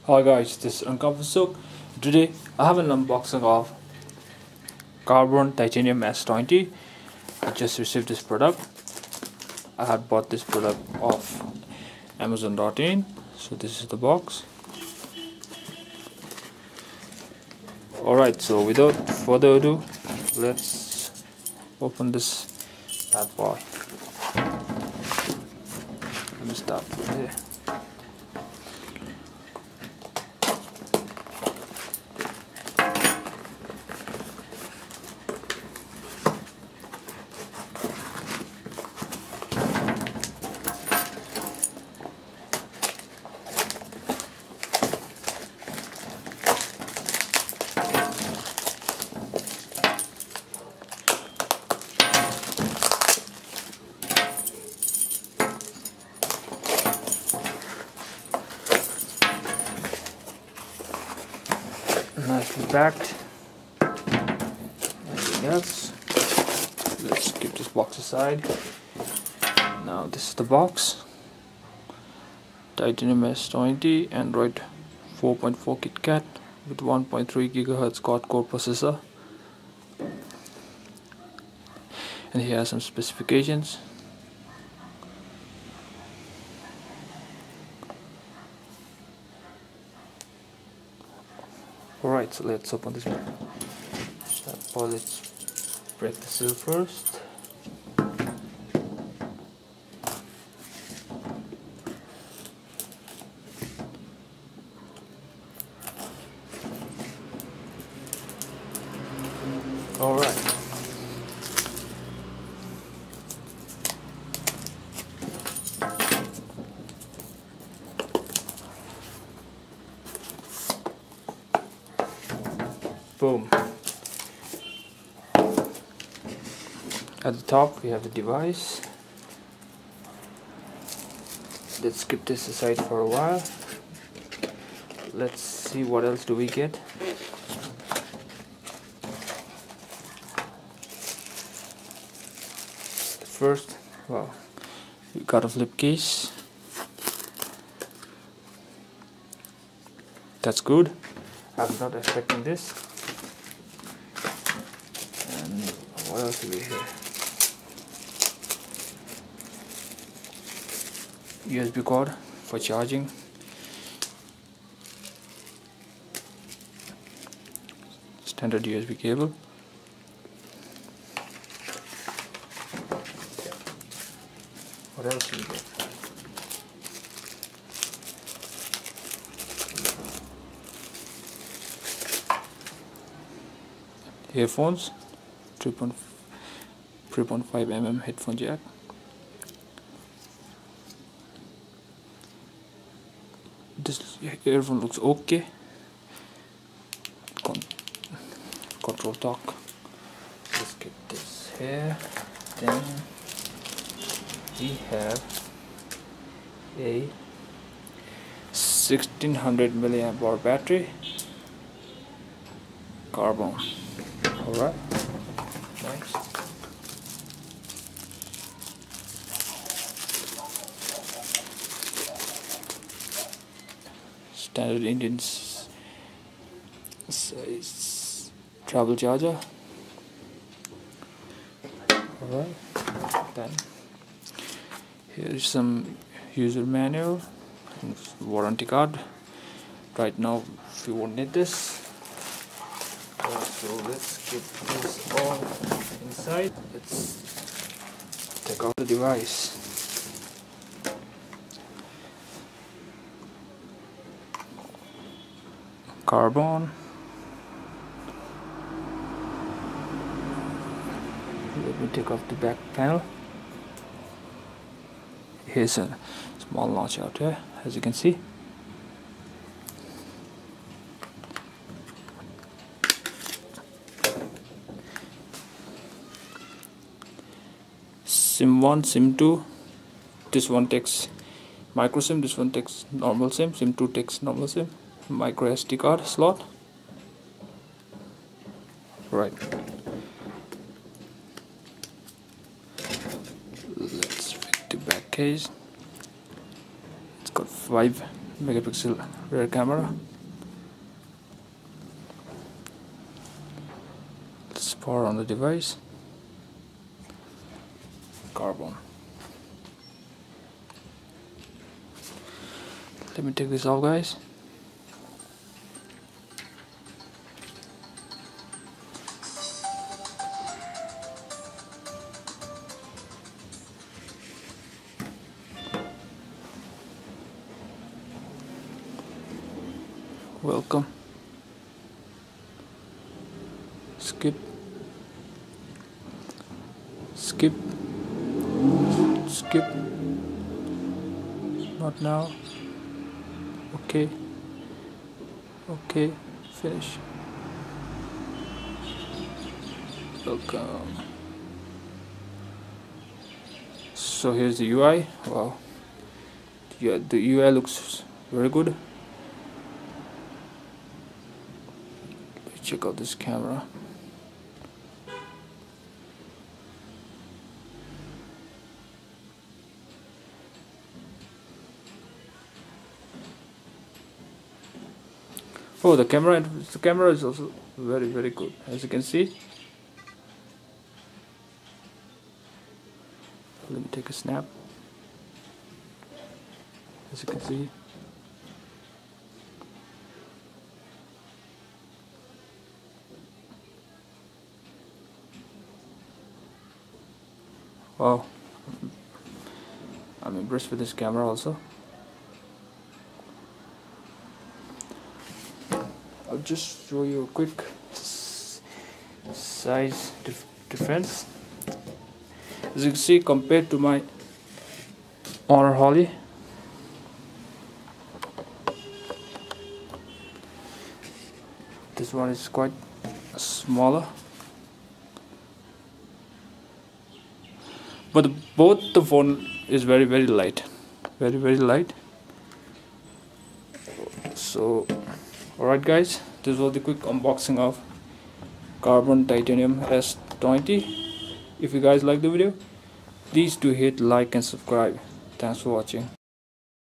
Hi guys, this is Sook. Today I have an unboxing of Carbon Titanium S20. I just received this product. I had bought this product off Amazon.in. So this is the box. Alright, so without further ado, let's open this bad boy. Let me start from here. Nicely packed. Anything else? Let's keep this box aside. Now this is the box. Titanium S20 Android 4.4 KitKat with 1.3 GHz quad-core processor. And here are some specifications. Alright, so let's open this one. Let's break the seal first. Alright. Boom. At the top we have the device. Let's keep this aside for a while. Let's see what else do we get. First, well, we got a flip case. That's good. I was not expecting this. And what else do we have? USB cord for charging. Standard USB cable. What else do we get? Earphones, 3.5 mm headphone jack. This earphone looks okay. Control talk. Let's get this here. Then we have a 1600 milliamp hour battery. Carbon. Alright. Next. Standard Indian size travel charger. Alright. Then here is some user manual and warranty card. Right now we won't need this. So let's get this all inside. Let's take out the device. Carbon. Let me take off the back panel. Here's a small notch out here, as you can see. SIM 1, SIM 2. This one takes micro SIM, this one takes normal SIM. SIM 2 takes normal SIM. Micro SD card slot. Right. Let's fit the back case. It's got 5 megapixel rear camera. Let's power on the device. Carbon. Let me take this off, guys. Welcome. Skip. Skip. Skip. Not now. Okay. Okay. Finish. Welcome. So here's the UI. Wow. Yeah, the UI looks very good. Check out this camera. Oh, the camera is also very good, as you can see. Let me take a snap. As you can see. Wow, I'm impressed with this camera also. I'll just show you a quick size difference. As you can see, compared to my Honor Holly, this one is quite smaller. But both the phone is very light, very light. So, alright guys, this was the quick unboxing of Carbon Titanium S20. If you guys like the video, please do hit like and subscribe. Thanks for watching.